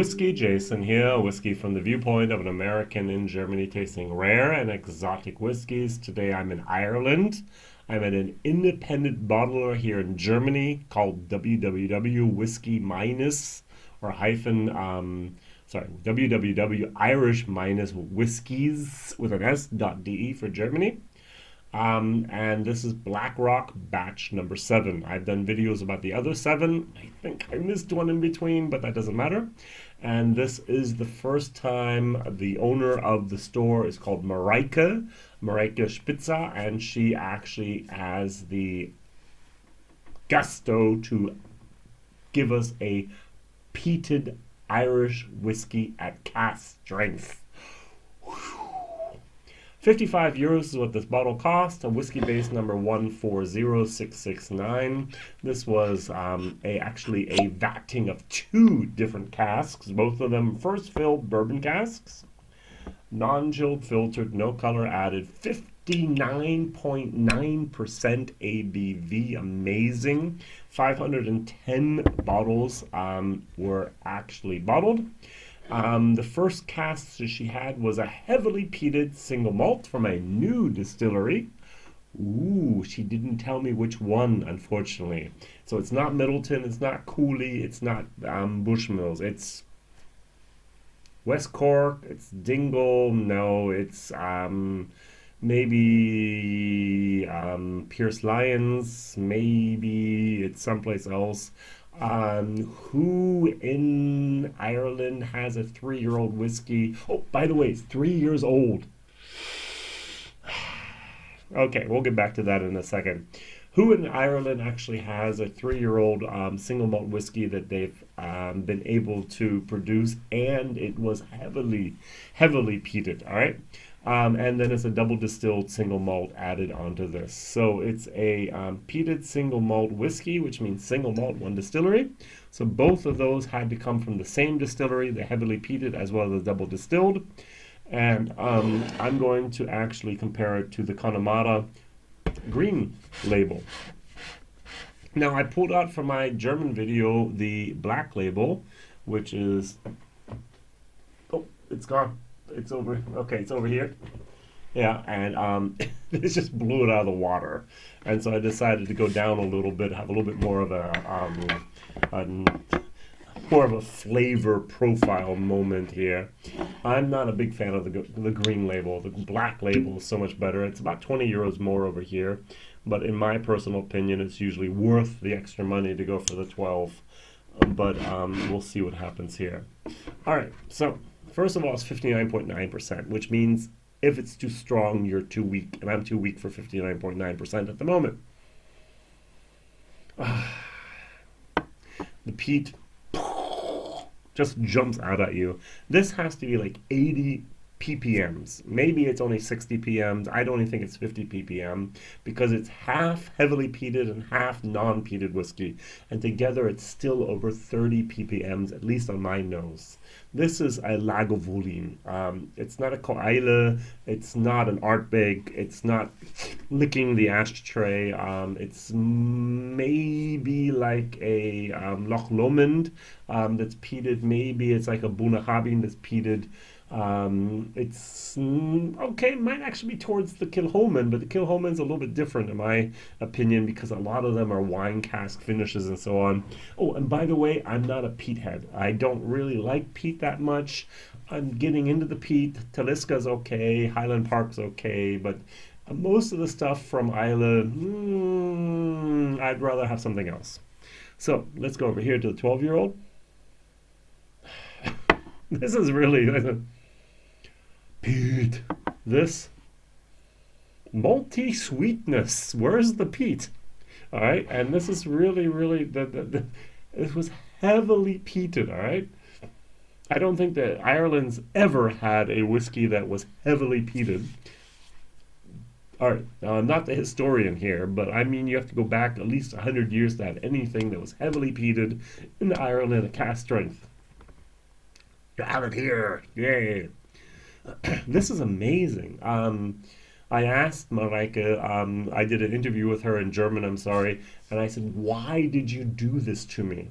Whiskey Jason here, whiskey from the viewpoint of an American in Germany tasting rare and exotic whiskeys. Today I'm in Ireland. I'm at an independent bottler here in Germany called www whiskey minus or hyphen www Irish minus whiskies with an s.de for Germany. And this is Black Rock batch number 7. I've done videos about the other 7. I think I missed one in between, but that doesn't matter. And this is the first time the owner of the store is called Mareike Spitzer, and she actually has the gusto to give us a peated Irish whiskey at cask strength. 55 euros is what this bottle cost, a Whiskybase number 140669. This was actually a vatting of 2 different casks, both of them first filled bourbon casks, non-chilled filtered, no color added, 59.9% ABV, amazing. 510 bottles were actually bottled. The first cask that she had was a heavily peated single malt from a new distillery. Ooh, she didn't tell me which one, unfortunately. So it's not Middleton, it's not Cooley, it's not Bushmills. It's West Cork, it's Dingle, no, it's maybe Pierce Lyons, maybe it's someplace else. Who in Ireland has a 3-year-old whiskey? Oh, by the way, it's 3 years old. Okay, we'll get back to that in a second. Who in Ireland actually has a 3-year-old single malt whiskey that they've been able to produce, and it was heavily peated, all right? And then it's a double distilled single malt added onto this. So it's a peated single malt whiskey, which means single malt, one distillery. So both of those had to come from the same distillery, the heavily peated as well as double distilled. And I'm going to actually compare it to the Connemara green label. Now I pulled out from my German video the black label, which is, oh, it's gone. It's over. Okay, it's over here. Yeah, and it just blew it out of the water, and so I decided to go down a little bit, have a little bit more of a flavor profile moment here. I'm not a big fan of the green label. The black label is so much better. It's about 20 euros more over here, but in my personal opinion, it's usually worth the extra money to go for the 12. But we'll see what happens here. All right, so. First of all, it's 59.9%, which means if it's too strong, you're too weak, and I'm too weak for 59.9% at the moment. The peat just jumps out at you. This has to be like 80 ppms. Maybe it's only 60 ppms. I don't even think it's 50 ppm because it's half heavily peated and half non-peated whiskey. And together it's still over 30 ppms, at least on my nose. This is a Lagavulin. It's not a Koile. It's not an Artbeg. It's not licking the ashtray. It's maybe like a Loch Lomond that's peated. Maybe it's like a Bunnahabhain that's peated. It's okay, it might actually be towards the Kilchoman, but the Kilchoman's a little bit different in my opinion because a lot of them are wine cask finishes and so on. Oh, and by the way, I'm not a peat head. I don't really like peat that much. I'm getting into the peat. Taliska's okay, Highland Park's okay, but most of the stuff from Islay, I'd rather have something else. So let's go over here to the 12-year-old. This is really peat. This malty sweetness. Where's the peat? All right, and this is really, it was heavily peated. All right, I don't think that Ireland's ever had a whiskey that was heavily peated. All right, I'm not the historian here, but I mean you have to go back at least 100 years to have anything that was heavily peated in Ireland at cask strength. You have it here, yay! This is amazing. I asked Mareike, I did an interview with her in German, I'm sorry, and I said, why did you do this to me?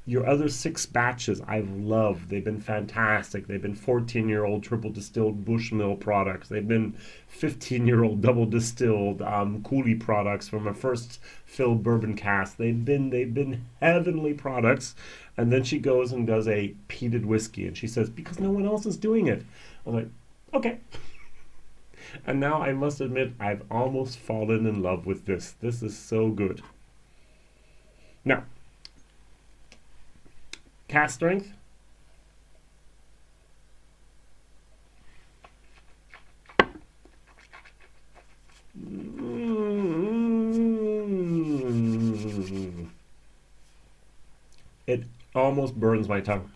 Your other 6 batches I've loved. They've been fantastic. They've been 14-year-old triple distilled Bushmill products. They've been 15-year-old double distilled Cooley products from a first fill bourbon cask. They've been heavenly products. And then she goes and does a peated whiskey, and she says, because no one else is doing it. I'm like, okay. And now I must admit, I've almost fallen in love with this. This is so good. Now, cask strength. It almost burns my tongue.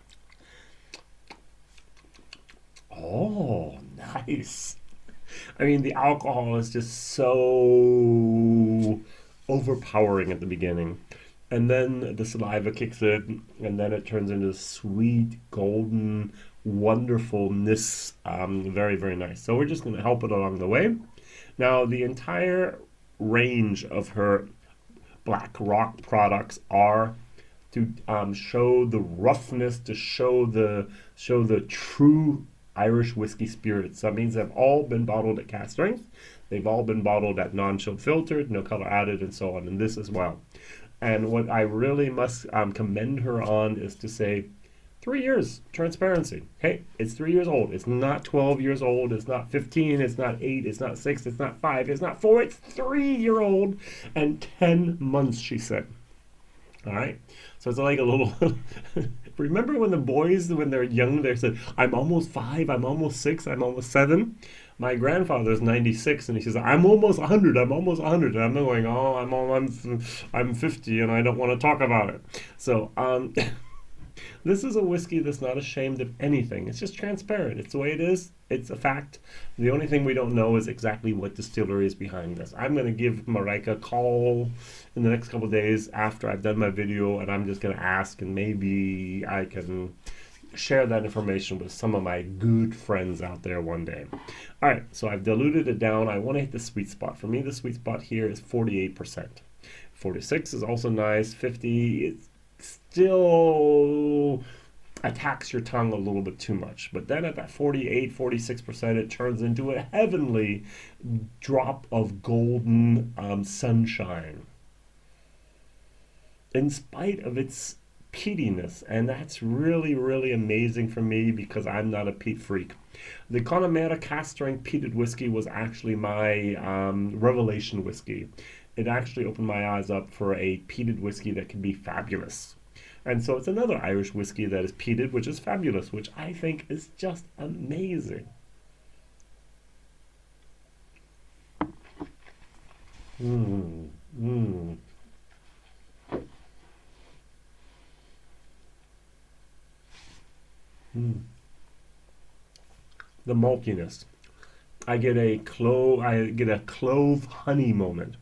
Oh, nice. I mean, the alcohol is just so overpowering at the beginning. And then the saliva kicks in, and then it turns into sweet, golden wonderfulness. Very, very nice. So we're just going to help it along the way. Now, the entire range of her Black Rock products are to show the roughness, to show the true Irish whiskey spirits. That means they've all been bottled at cask strength. They've all been bottled at non-chilled filtered, no color added, and so on. And this as well. And what I really must commend her on is to say, 3 years transparency. Hey, it's 3 years old. It's not 12 years old. It's not 15. It's not 8. It's not 6. It's not 5. It's not 4. It's 3-year-old and 10 months, she said. All right. So it's like a little. Remember when the boys, when they're young, they said, I'm almost 5. I'm almost 6. I'm almost 7. My grandfather's 96, and he says, I'm almost 100. I'm almost 100. And I'm going, oh, I'm 50, and I don't want to talk about it. So, this is a whiskey that's not ashamed of anything. It's just transparent. It's the way it is. It's a fact. The only thing we don't know is exactly what distillery is behind this. I'm going to give Marika a call in the next couple of days after I've done my video, and I'm just going to ask, and maybe I can share that information with some of my good friends out there one day. All right, so I've diluted it down. I want to hit the sweet spot. For me, the sweet spot here is 48%. 46 is also nice. 50 is still attacks your tongue a little bit too much. But then at that 48, 46%, it turns into a heavenly drop of golden sunshine. In spite of its peatiness, and that's really, really amazing for me because I'm not a peat freak. The Connemara cask strength peated whiskey was actually my revelation whiskey. It actually opened my eyes up for a peated whiskey that can be fabulous. And so it's another Irish whiskey that is peated, which is fabulous, which I think is just amazing. Mm, mm. Mm. The maltiness. I get a clove honey moment.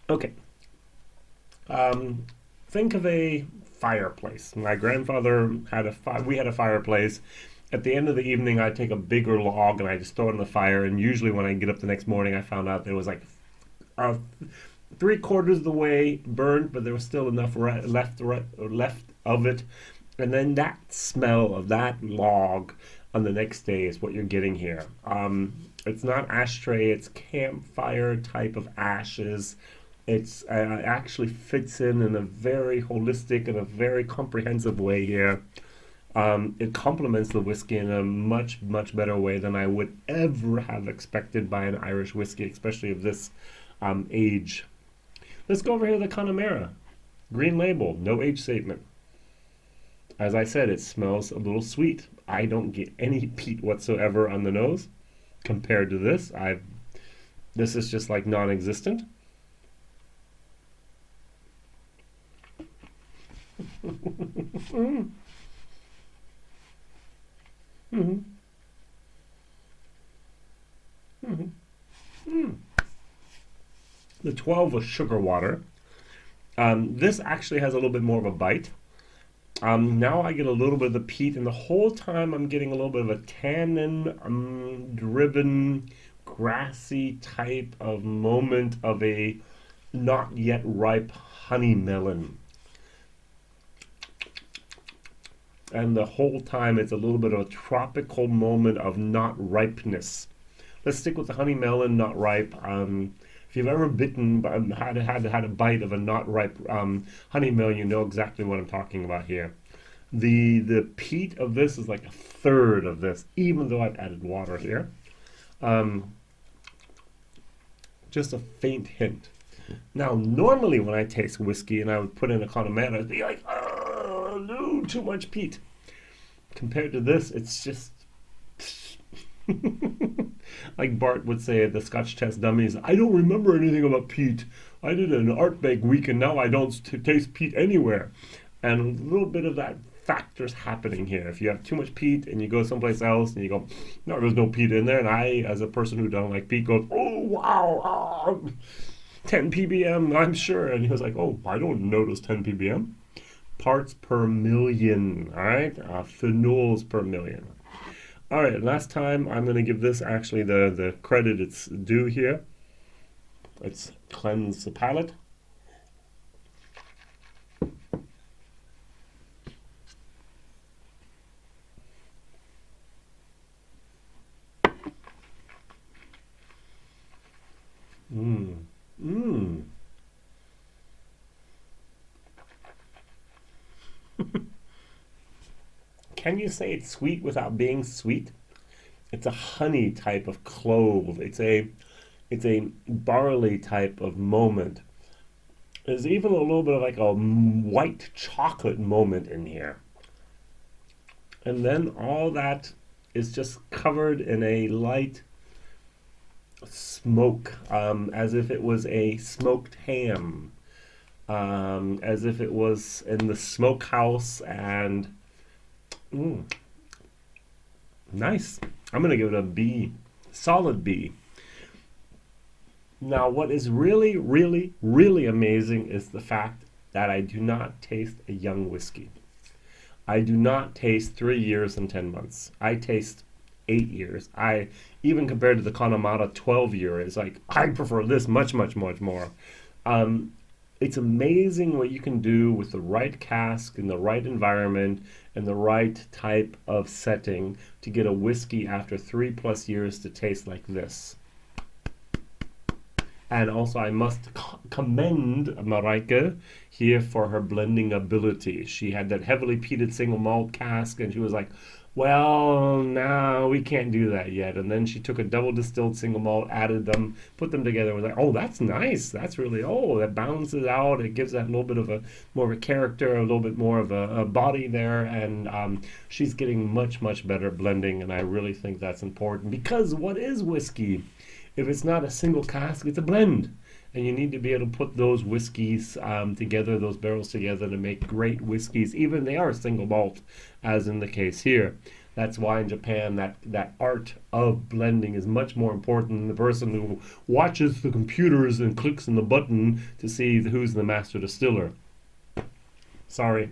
Okay. Think of a fireplace. My grandfather had we had a fireplace. At the end of the evening, I'd take a bigger log and I just throw it in the fire. And usually, when I get up the next morning, I found out there was like 3/4 of the way burned, but there was still enough left of it. And then that smell of that log on the next day is what you're getting here. It's not ashtray; it's campfire type of ashes. It's actually fits in a very holistic and a very comprehensive way here. It complements the whiskey in a much, much better way than I would ever have expected by an Irish whiskey, especially of this age. Let's go over here to the Connemara. Green label, no age statement. As I said, it smells a little sweet. I don't get any peat whatsoever on the nose compared to this. This is just like non-existent. mm. Mm-hmm. Mm-hmm. Mm. The 12 was sugar water. This actually has a little bit more of a bite. Now I get a little bit of the peat, and the whole time I'm getting a little bit of a tannin driven, grassy type of moment of a not yet ripe honey melon. And the whole time it's a little bit of a tropical moment of not ripeness. Let's stick with the honey melon, not ripe. If you've ever bitten, had a bite of a not ripe honey melon, you know exactly what I'm talking about here. The peat of this is like a third of this, even though I've added water here. Just a faint hint. Now, normally when I taste whiskey and I would put in a Connemara, I'd be like, oh, no, too much peat. Compared to this, it's just like Bart would say at the Scotch Test Dummies, I don't remember anything about peat. I did an art bake week and now I don't taste peat anywhere. And a little bit of that factor's happening here. If you have too much peat and you go someplace else and you go, no, there's no peat in there. And I, as a person who don't like peat, goes, oh, wow, 10 ppm, I'm sure. And he was like, oh, I don't notice 10 ppm. Parts per million, all right? Phenols per million. All right, last time I'm going to give this actually the credit it's due here. Let's cleanse the palate. Can you say it's sweet without being sweet? It's a honey type of clove. It's a barley type of moment. There's even a little bit of like a white chocolate moment in here. And then all that is just covered in a light smoke, as if it was a smoked ham, as if it was in the smokehouse, and nice. I'm going to give it a B, solid B. Now, what is really, really, really amazing is the fact that I do not taste a young whiskey. I do not taste 3 years and 10 months. I taste 8 years. I, even compared to the Connemara 12 years, like, I prefer this much, much, much more. It's amazing what you can do with the right cask in the right environment and the right type of setting to get a whiskey after 3+ years to taste like this. And also I must commend Marijke here for her blending ability. She had that heavily peated single malt cask and she was like, well, no, we can't do that yet. And then she took a double distilled single malt, added them, put them together, and was like, oh, that's nice. That's really, oh, that balances out. It gives that little bit of a more of a character, a little bit more of a body there. And she's getting much, much better blending. And I really think that's important because what is whiskey? If it's not a single cask, it's a blend. And you need to be able to put those whiskeys together, those barrels together to make great whiskeys, even if they are single malt, as in the case here. That's why in Japan that art of blending is much more important than the person who watches the computers and clicks on the button to see who's the master distiller. Sorry.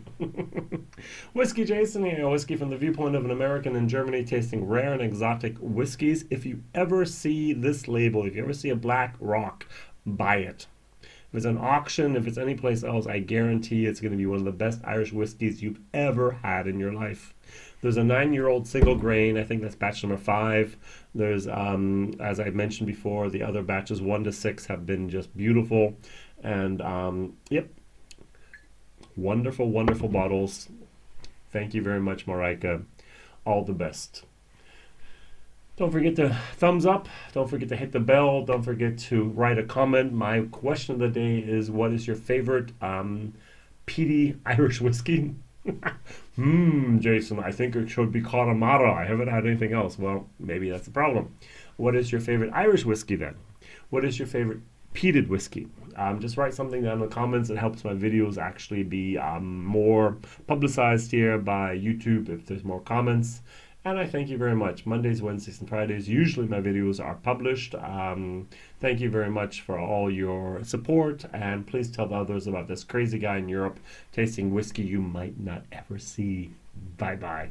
Whiskey Jason here, whiskey from the viewpoint of an American in Germany tasting rare and exotic whiskeys. If you ever see this label, if you ever see a black rock, buy it. If it's an auction, if it's any place else, I guarantee it's going to be one of the best Irish whiskeys you've ever had in your life. There's a 9-year-old single grain. I think that's batch number 5. There's, as I mentioned before, the other batches 1 to 6 have been just beautiful. And, yep. Wonderful, wonderful bottles. Thank you very much, Marijke. All the best. Don't forget to thumbs up. Don't forget to hit the bell. Don't forget to write a comment. My question of the day is, what is your favorite peaty Irish whiskey? Jason, I think it should be Connemara. I haven't had anything else. Well, maybe that's the problem. What is your favorite Irish whiskey then? What is your favorite peated whiskey? Just write something down in the comments. It helps my videos actually be more publicized here by YouTube if there's more comments. And I thank you very much. Mondays, Wednesdays, and Fridays, usually my videos are published. Thank you very much for all your support. And please tell others about this crazy guy in Europe tasting whiskey you might not ever see. Bye-bye.